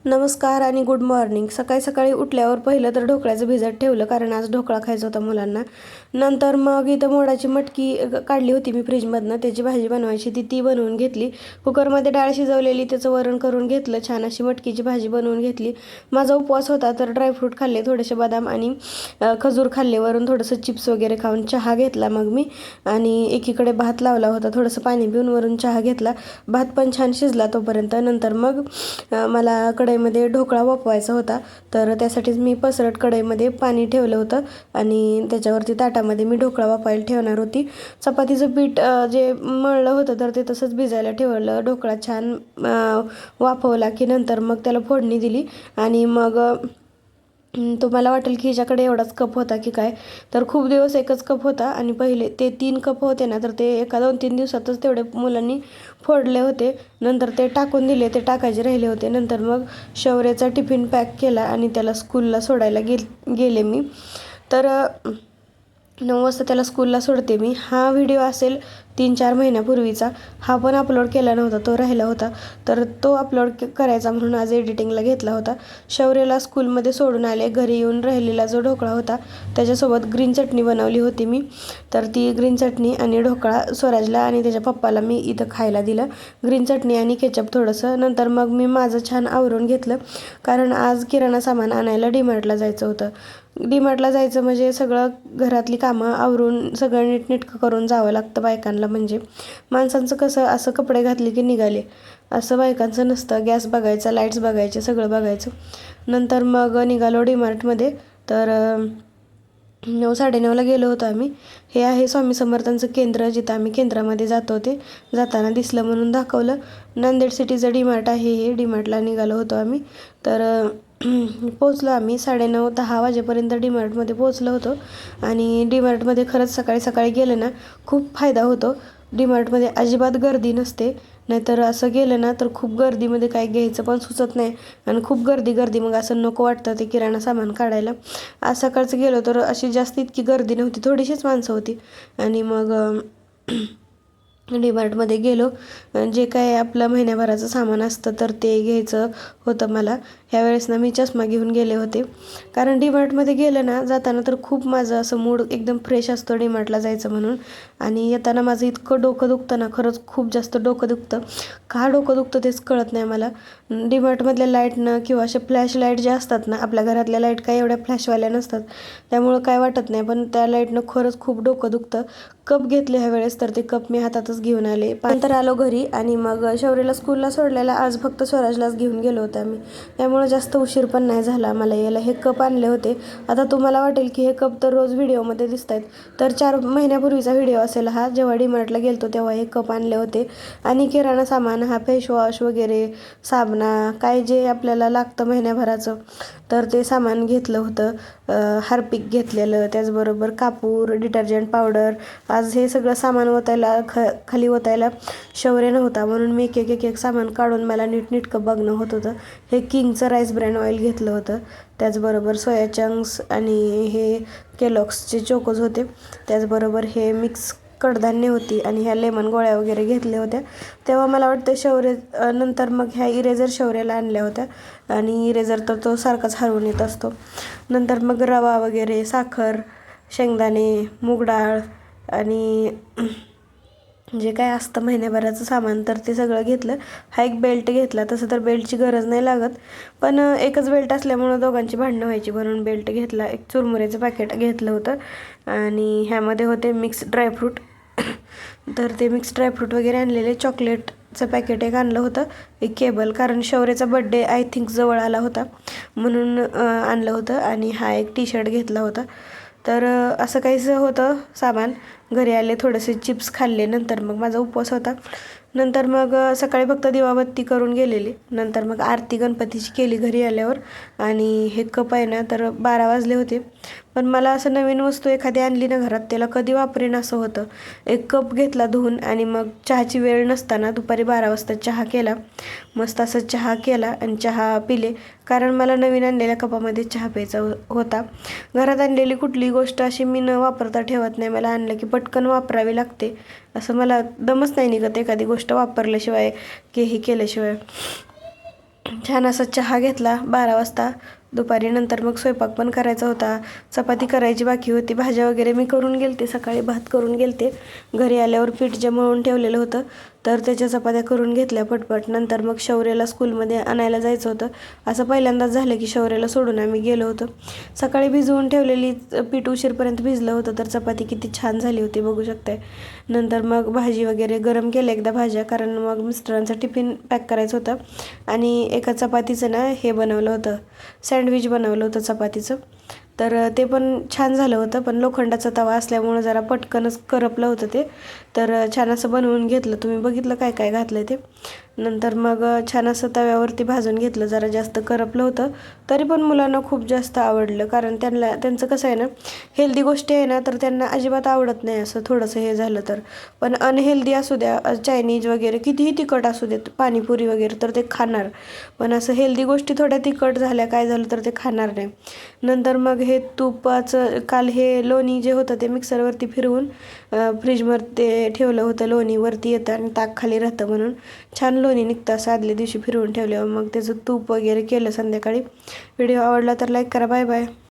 नमस्कार आणि good morning. सकाळी सकाळी उठल्यावर पहिलं तर ढोकळ्याचं भिजत ठेवलं, कारण आज ढोकळा खायचा होता मुलांना. नंतर मग इथं मोडाची मटकी काढली होती मी फ्रीजमधनं, त्याची भाजी बनवायची ती बनवून घेतली. कुकरमध्ये डाळ शिजवलेली, त्याचं वरण करून घेतलं. छान अशी मटकीची भाजी बनवून घेतली. माझा उपवास होता तर ड्रायफ्रूट खाल्ले, थोडेसे बदाम आणि खजूर खाल्ले. वरून थोडंसं चिप्स वगैरे खाऊन चहा घेतला मग मी, आणि एकीकडे भात लावला होता. थोडंसं पाणी पिऊन वरून चहा घेतला. भात पण छान शिजला तोपर्यंत. नंतर मग मला कढईमध्ये ढोकळा वाफवायचा होता, तर त्यासाठीच मी पसरट कढईमध्ये पाणी ठेवलं होतं आणि त्याच्यावरती ताटामध्ये मी ढोकळा वाफवायला ठेवणार होती. चपातीचं पीठ जे मळलं होतं तर ते तसंच भिजायला ठेवलं. ढोकळा छान वाफवला की नंतर मग त्याला फोडणी दिली. आणि मग तुम्हाला वाटेल की हिच्याकडे एवढाच कप होता की काय, तर खूप दिवस एकच कप होता आणि पहिले ते 3 कप होते ना, तर ते एका 2-3 दिवसातच तेवढे मुलांनी फोडले होते. नंतर ते टाकून दिले, ते टाकायचे राहिले होते. नंतर मग शौर्याचा टिफिन पॅक केला आणि त्याला स्कूलला सोडायला गेले मी. तर 9 वाजता त्याला स्कूलला सोडते मी. हा व्हिडिओ असेल 3-4 महिन्यापूर्वीचा. हा पण अपलोड केला नव्हता, तो राहिला होता, तर तो अपलोड करायचा म्हणून आज एडिटिंगला घेतला होता. शौर्याला स्कूलमध्ये सोडून आले. घरी येऊन राहिलेला जो ढोकळा होता त्याच्यासोबत ग्रीन चटणी बनवली होती मी, तर ती ग्रीन चटणी आणि ढोकळा स्वराजला आणि त्याच्या पप्पाला मी इथं खायला दिलं. ग्रीन चटणी आणि केचप थोडंसं. नंतर मग मी माझं छान आवरून घेतलं, कारण आज किराणा सामान आणायला डीमार्टला जायचं होतं. डीमार्टला जायचं म्हणजे सगळं घरातली कामं आवरून सगळं नीटनेटकं करून जावं लागतं बायकांना. म्हणजे माणसांचं कसं असं कपडे घातले की निघाले, असं बायकांचं नसतं. गॅस बघायचा, लाईट्स बघायचे, सगळं बघायचं. नंतर मग निघालो डीमार्टमध्ये. तर 9-9:30ला गेलो होतो आम्ही. हे आहे स्वामी समर्थांचं केंद्र, जिथं आम्ही केंद्रामध्ये जातो. ते जाताना दिसलं म्हणून दाखवलं. नांदेड सिटीचं डीमार्ट आहे हे. डीमार्टला निघालो होतो आम्ही. तर पोचलो आम्ही 9:30-10 वाजेपर्यंत डीमार्टमध्ये पोचलो होतो. आणि डीमार्टमध्ये खरंच सकाळी सकाळी गेलं ना खूप फायदा होतो. डीमार्टमध्ये अजिबात गर्दी नसते, नाहीतर असं गेलं ना तर खूप गर्दीमध्ये काय घ्यायचं पण सुचत नाही आणि खूप गर्दी मग असं नको वाटतं ते किराणा सामान काढायला. आज सकाळचं गेलो तर अशी जास्त इतकी गर्दी नव्हती, थोडीशीच माणसं होती. आणि मग डीमार्टमध्ये गेलो. जे काय आपलं महिन्याभराचं सामान असतं तर ते घ्यायचं होतं मला. ह्यावेळेस ना मी चष्मा घेऊन गेले होते, कारण डीमार्टमध्ये गेलं ना जाताना तर खूप माझं असं मूड एकदम फ्रेश असतो डीमार्टला जायचं म्हणून. आणि येताना माझं इतकं डोकं दुखतं ना, खरंच खूप जास्त डोकं दुखतं. का डोकं दुखतं तेच कळत नाही मला. डीमार्टमधल्या लाईटनं किंवा अशा फ्लॅश लाईट ज्या असतात ना, आपल्या घरातल्या लाईट काही एवढ्या फ्लॅशवाल्या नसतात, त्यामुळं काय वाटत नाही, पण त्या लाईटनं खरंच खूप डोकं दुखतं. कप घेतले ह्यावेळेस, तर ते कप मी हातातच घेऊन आले. नंतर आलो घरी आणि मग शौर्याला स्कूलला सोडलेला. आज फक्त स्वराजलाच घेऊन गेलो होतो आम्ही, त्यामुळे जास्त उशीर पण नाही झाला मला यायला. हे कप आणले होते. आता तुम्हाला वाटेल की हे कप तर रोज व्हिडिओमध्ये दिसत आहेत, तर 4 महिन्यापूर्वीचा व्हिडिओ असेल हा. जेव्हा डीमार्टला गेलतो तेव्हा हे कप आणले होते. आणि किराणा सामान, हा फेसवॉश वगैरे, साबणा, काय जे आपल्याला लागतं महिन्याभराचं, तर ते सामान घेतलं होतं. हार्पिक घेतलेलं, त्याचबरोबर कापूर, डिटर्जंट पावडर. आज हे सगळं सामान ओतायला खाली ओतायला शौर्य नव्हता, म्हणून मी एक सामान काढून मला नीटनेटकं बघणं होत होतं. हे किंगचं राईस ब्रँड ऑइल घेतलं होतं, त्याचबरोबर सोया चंक्स आणि हे केलॉग्सचे चोकोज होते, त्याचबरोबर हे मिक्स कडधान्य होती आणि ह्या लेमन गोळ्या वगैरे घेतल्या होत्या. तेव्हा मला वाटतं शौर्य नंतर मग ह्या इरेझर शौर्याला आणल्या होत्या, आणि इरेझर तर तो सारखाच हरवून येत असतो. नंतर मग रवा वगैरे, साखर, शेंगदाणे, मूग डाळ आणि जे काय असतं महिन्याभराचं सामान, तर ते सगळं घेतलं. हा एक बेल्ट घेतला. तसं तर बेल्टची गरज नाही लागत, पण एकच बेल्ट असल्यामुळं दोघांची भांडणं व्हायची म्हणून बेल्ट घेतला. एक चुरमुऱ्याचं पॅकेट घेतलं होतं आणि ह्यामध्ये होते मिक्स ड्रायफ्रूट. तर ते मिक्स ड्रायफ्रूट वगैरे आणलेले. चॉकलेटचं पॅकेट एक आणलं होतं, एक केबल, कारण शौर्याचा बड्डे आय थिंक जवळ आला होता म्हणून आणलं होतं. आणि हा एक टी-शर्ट घेतला होता. तर असं काहीच होतं सामान. घरी आले, थोडेसे चिप्स खाल्ले. नंतर मग माझा उपवास होता. नंतर मग सकाळी फक्त दिवाबत्ती करून गेलेली. नंतर मग आरती गणपतीची केली घरी आल्यावर. आणि हे कप आहे ना, तर 12 वाजले होते. पण मला असं नवीन वस्तू एखादी आणली ना घरात, त्याला कधी वापरेन असं होतं. एक कप घेतला धुवून आणि मग चहाची वेळ नसताना दुपारी 12 वाजता चहा केला. मस्त असं चहा केला आणि चहा पिले, कारण मला नवीन आणलेल्या कपामध्ये चहा प्यायचा होता. घरात आणलेली कुठलीही गोष्ट अशी मी न वापरता ठेवत नाही. मला आणलं की पटकन वापरावी लागते. असं मला दमच नाही निघत एखादी गोष्ट वापरल्याशिवाय, की हे केल्याशिवाय. छान असा चहा घेतला 12 वाजता दुपारी. नंतर मग स्वयंपाक पण करायचा होता, चपाती करायची बाकी होती, भाज्या वगैरे मी करून गेलते, सकाळी भात करून गेलते. घरी आल्यावर पीठ जे मळून ठेवलेलं होतं तर त्याच्या चपात्या करून घेतल्या पटपट. नंतर मग शौर्याला स्कूलमध्ये आणायला जायचं होतं. असं पहिल्यांदाच झालं की शौर्याला सोडून आम्ही गेलो होतो. सकाळी भिजवून ठेवलेली पीठ उशीरपर्यंत भिजलं होतं, तर चपाती किती छान झाली होती बघू शकताय. नंतर मग भाजी वगैरे गरम केल्या एकदा भाज्या, कारण मग मिस्टरांचा टिफिन पॅक करायचं होतं. आणि एका चपातीचं ना हे बनवलं होतं, सँडविच बनवलं होतं चपातीचं. तर ते पण छान झालं होतं, पण लोखंडाचा तवा असल्यामुळं जरा पटकनच करपलं होतं ते. तर छान असं बनवून घेतलं. तुम्ही बघितलं काय काय घातलं ते. नंतर मग छान असं तव्यावरती भाजून घेतलं. जरा जास्त करपलं होतं, तरी पण मुलांना खूप जास्त आवडलं. कारण त्यांचं कसं आहे ना, हेल्दी गोष्टी आहे ना तर त्यांना अजिबात आवडत नाही असं थोडंसं हे झालं तर. पण अनहेल्दी असू द्या, चायनीज वगैरे कितीही तिखट असू देत, पाणीपुरी वगैरे, तर ते खाणार. पण असं हेल्दी गोष्टी थोड्या तिखट झाल्या काय झालं तर ते खाणार नाही. नंतर मग हे तुपाचं काल हे लोणी जे होतं ते मिक्सरवरती फिरवून फ्रीजमध्ये ठेवलं होतं. लोणी वरती येतं आणि ताक खाली राहतं म्हणून छान लोणी निघतं असं आदल्या दिवशी फिरवून ठेवल्यावर. मग त्याचं तूप वगैरे केलं संध्याकाळी. व्हिडिओ आवडला तर लाईक करा. Bye bye.